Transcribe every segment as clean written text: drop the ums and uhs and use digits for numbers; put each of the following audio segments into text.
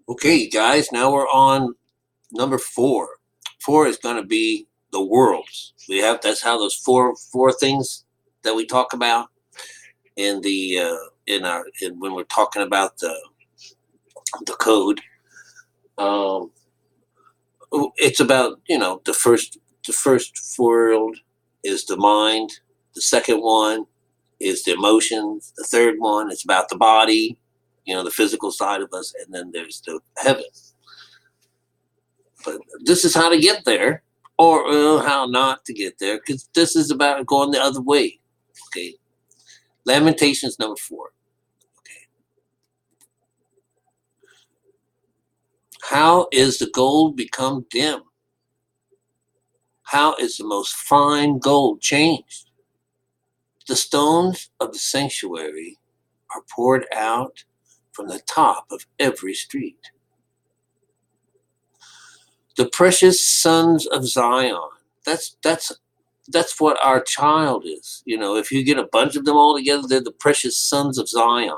Okay, guys, now we're on number 4. 4 is going to be the worlds. That's how those four things that we talk about in the when we're talking about the code. Um, it's about the first world is the mind. The second one is the emotions. The third one is about the body, the physical side of us, and then there's the heaven. But this is how to get there, or how not to get there, because this is about going the other way. Okay, Lamentations number 4. Okay, how is the gold become dim? How is the most fine gold changed? The stones of the sanctuary are poured out from the top of every street. The precious sons of Zion. That's what our child is. If you get a bunch of them all together, they're the precious sons of Zion.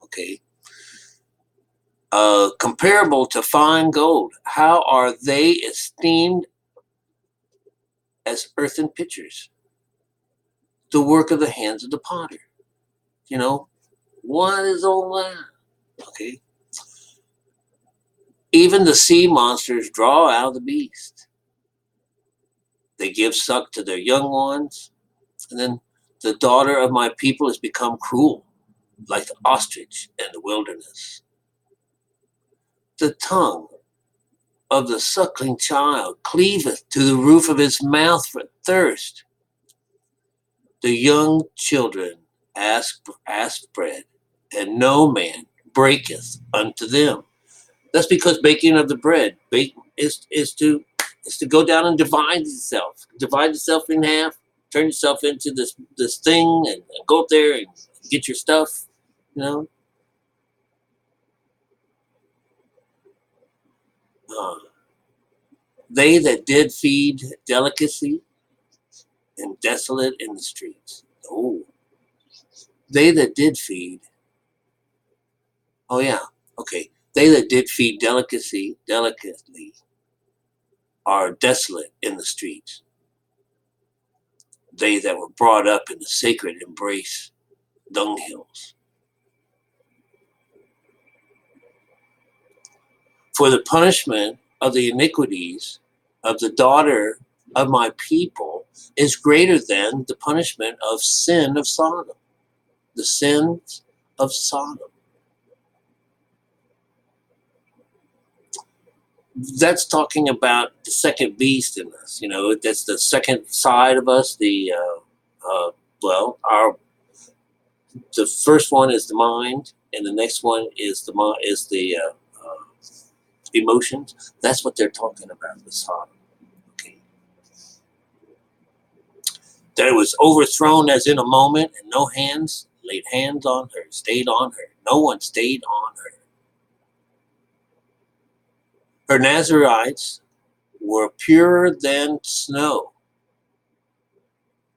Okay. Comparable to fine gold. How are they esteemed as earthen pitchers? The work of the hands of the potter. What is all that? Okay. Even the sea monsters draw out the beast. They give suck to their young ones. And then the daughter of my people has become cruel, like the ostrich in the wilderness. The tongue of the suckling child cleaveth to the roof of his mouth for thirst. The young children ask bread, and no man breaketh unto them. That's because baking of the bread is to go down and divide itself in half, turn yourself into this thing, and go up there and get your stuff. You know, uh, they that did feed delicacy and desolate in the streets. Oh, they that did feed. Oh yeah, okay. They that did feed delicately are desolate in the streets. They that were brought up in the sacred embrace dunghills. For the punishment of the iniquities of the daughter of my people is greater than the punishment of sin of Sodom. The sins of Sodom. That's talking about the second beast in us. That's the second side of us. The first one is the mind, and the next one is the emotions. That's what they're talking about with Sodom. Okay, that it was overthrown as in a moment, and no hands laid hands on her, stayed on her. No one stayed on her. Her Nazarites were purer than snow.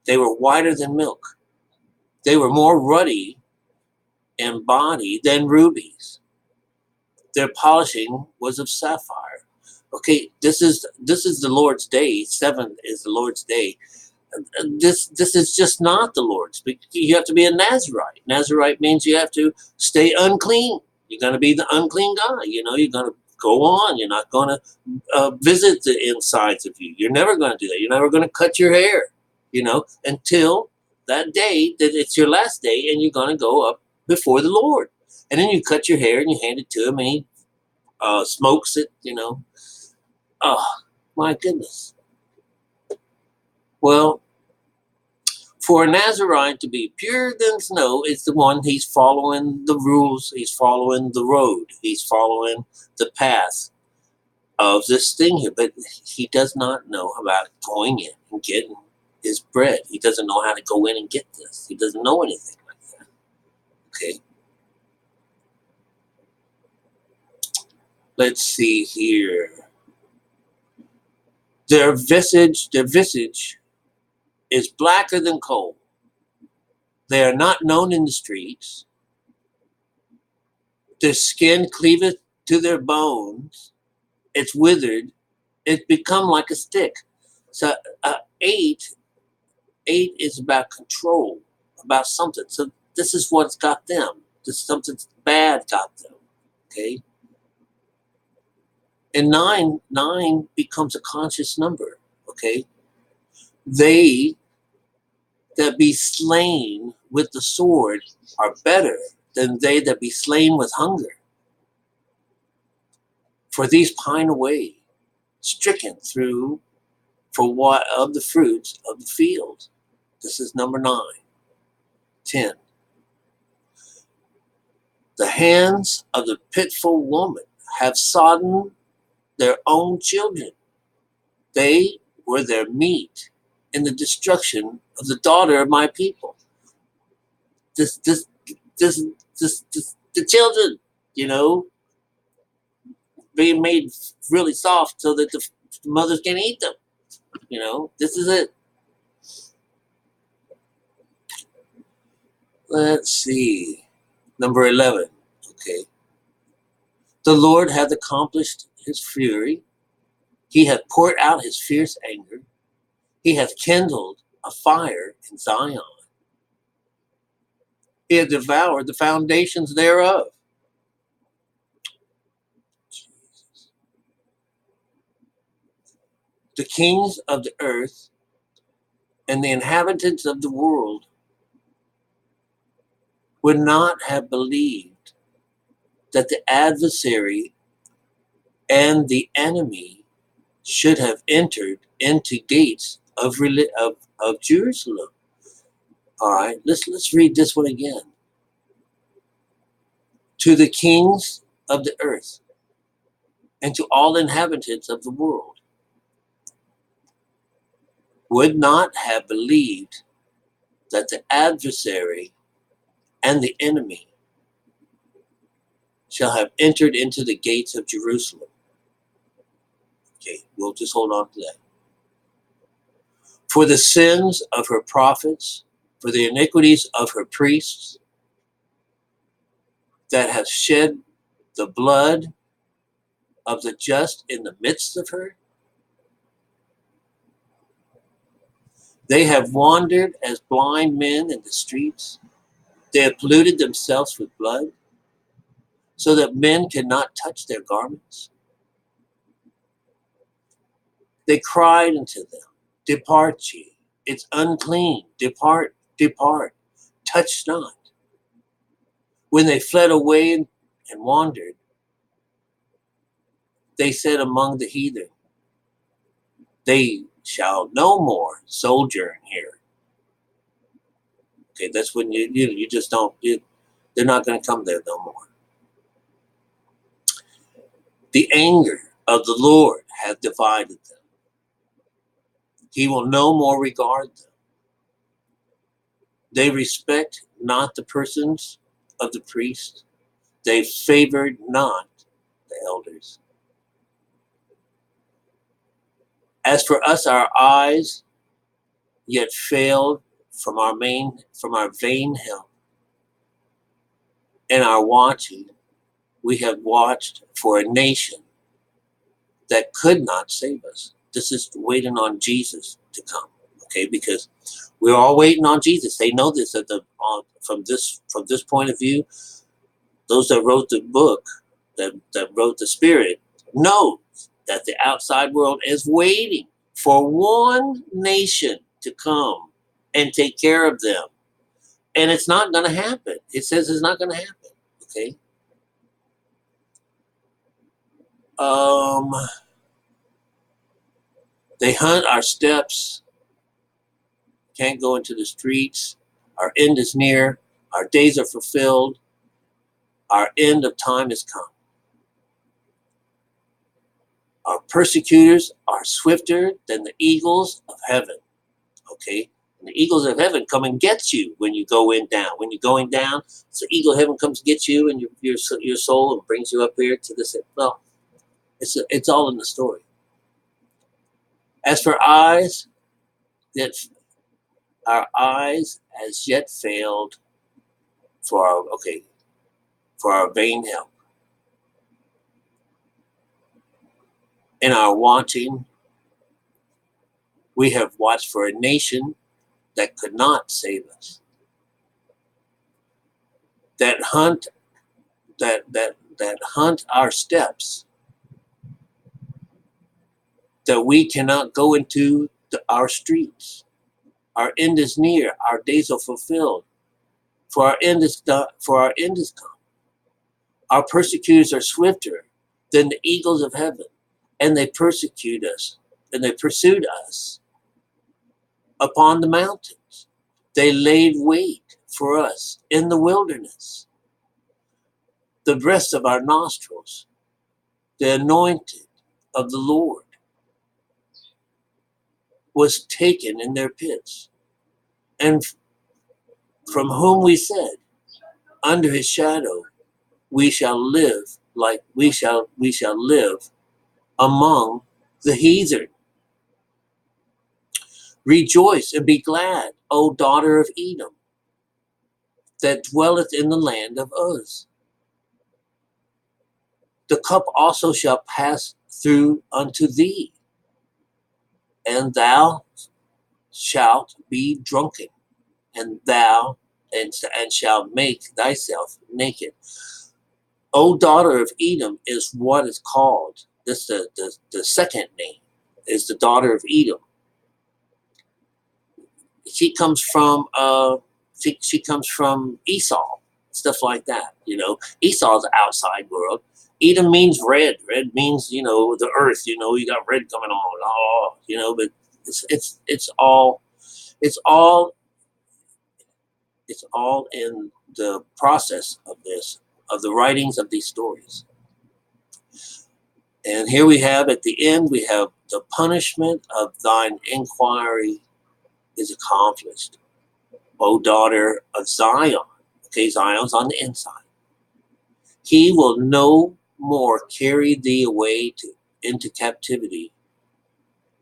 They were whiter than milk. They were more ruddy in body than rubies. Their polishing was of sapphire. Okay, this is the Lord's day. 7 is the Lord's day. This is just not the Lord's. You have to be a Nazarite. Nazarite means you have to stay unclean. You're going to be the unclean guy. You're going to go on. You're not going to visit the insides of you. You're never going to do that. You're never going to cut your hair. Until that day that it's your last day, and you're going to go up before the Lord. And then you cut your hair and you hand it to him, and he smokes it. Oh my goodness. Well, for a Nazarite to be purer than snow, it's the one he's following the rules, he's following the road, he's following the path of this thing here. But he does not know about going in and getting his bread. He doesn't know how to go in and get this. He doesn't know anything like that. Okay. Let's see here. Their visage is blacker than coal. They are not known in the streets. Their skin cleaveth to their bones. It's withered. It's become like a stick. So 8 is about control, about something. So this is what's got them. This something bad got them. Okay. And nine becomes a conscious number. Okay. They that be slain with the sword are better than they that be slain with hunger. For these pine away, stricken through for what of the fruits of the field. This is number 9. 10. The hands of the pitiful woman have sodden their own children. They were their meat in the destruction of the daughter of my people. This, the children, being made really soft so that the mothers can eat them. This is it. Let's see. Number 11. Okay. The Lord hath accomplished his fury. He hath poured out his fierce anger. He hath kindled a fire in Zion. He hath devoured the foundations thereof. Jesus. The kings of the earth and the inhabitants of the world would not have believed that the adversary and the enemy should have entered into gates of Jerusalem. All right, let's read this one again. To the kings of the earth and to all inhabitants of the world would not have believed that the adversary and the enemy shall have entered into the gates of Jerusalem. Okay, we'll just hold on to that. For the sins of her prophets, for the iniquities of her priests, that have shed the blood of the just in the midst of her. They have wandered as blind men in the streets. They have polluted themselves with blood, so that men cannot touch their garments. They cried unto them, Depart ye, it's unclean, depart, depart, touch not. When they fled away and wandered, they said among the heathen, They shall no more sojourn here. Okay, that's when you just don't, they're not going to come there no more. The anger of the Lord hath divided them. He will no more regard them. They respect not the persons of the priest. They favored not the elders. As for us, our eyes yet failed from our vain help. In our watching, we have watched for a nation that could not save us. This is waiting on Jesus to come, okay? Because we're all waiting on Jesus. They know this from this point of view. Those that wrote the book, that wrote the Spirit, know that the outside world is waiting for one nation to come and take care of them. And it's not going to happen. It says it's not going to happen. Okay. They hunt our steps. Can't go into the streets. Our end is near. Our days are fulfilled. Our end of time is come. Our persecutors are swifter than the eagles of heaven. Okay? And the eagles of heaven come and get you when you go in down. When you're going down, so eagle of heaven comes get you and your soul and brings you up here to this. Well, it's all in the story. As for eyes, that our eyes as yet failed for our vain help. In our watching, we have watched for a nation that could not save us, that hunt our steps, that we cannot go into our streets. Our end is near, our days are fulfilled, for our end is done, for our end is come. Our persecutors are swifter than the eagles of heaven, and they persecute us, and they pursued us upon the mountains. They laid wait for us in the wilderness. The breath of our nostrils, the anointed of the Lord, was taken in their pits, and from whom we said, under his shadow we shall live, like we shall live among the heathen. Rejoice and be glad, O daughter of Edom, that dwelleth in the land of Uz. The cup also shall pass through unto thee, and thou shalt be drunken, and thou and shalt make thyself naked. O daughter of Edom is what is called. This the second name is the daughter of Edom. She comes from she comes from Esau, stuff like that. You know, Esau's the outside world. Edom means red. Red means, you know, the earth. You know, you got red coming on. Oh, you know, but it's all in the process of this, of the writings of these stories. And here we have at the end, we have the punishment of thine inquiry is accomplished, O daughter of Zion. Okay, Zion's on the inside. He will no more carry thee away into captivity.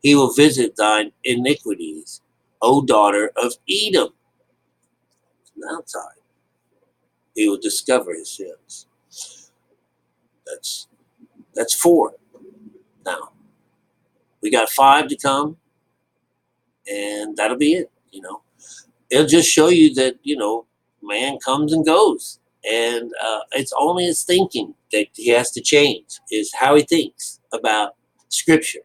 He will visit thine iniquities, O daughter of Edom. Outside, he will discover his sins. That's 4. Now we got 5 to come, and that'll be it. You know, it'll just show you that, you know, man comes and goes, and it's only his thinking that he has to change, is how he thinks about Scripture.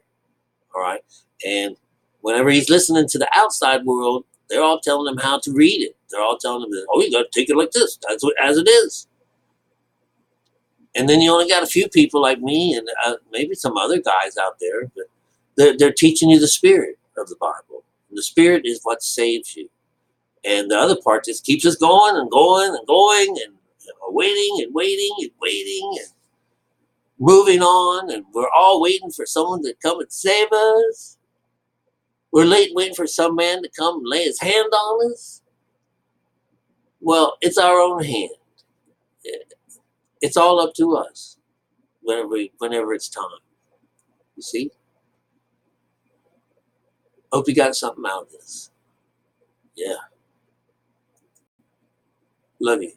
All right, and whenever he's listening to the outside world, they're all telling him how to read it. They're all telling him that, oh, you got to take it like this. That's what, as it is. And then you only got a few people like me and maybe some other guys out there, but they're teaching you the spirit of the Bible. And the spirit is what saves you. And the other part just keeps us going and going and going and waiting and waiting and waiting and moving on. And we're all waiting for someone to come and save us. We're waiting for some man to come and lay his hand on us. Well, it's our own hand. It's all up to us whenever it's time. You see? Hope you got something out of this. Yeah. Love you.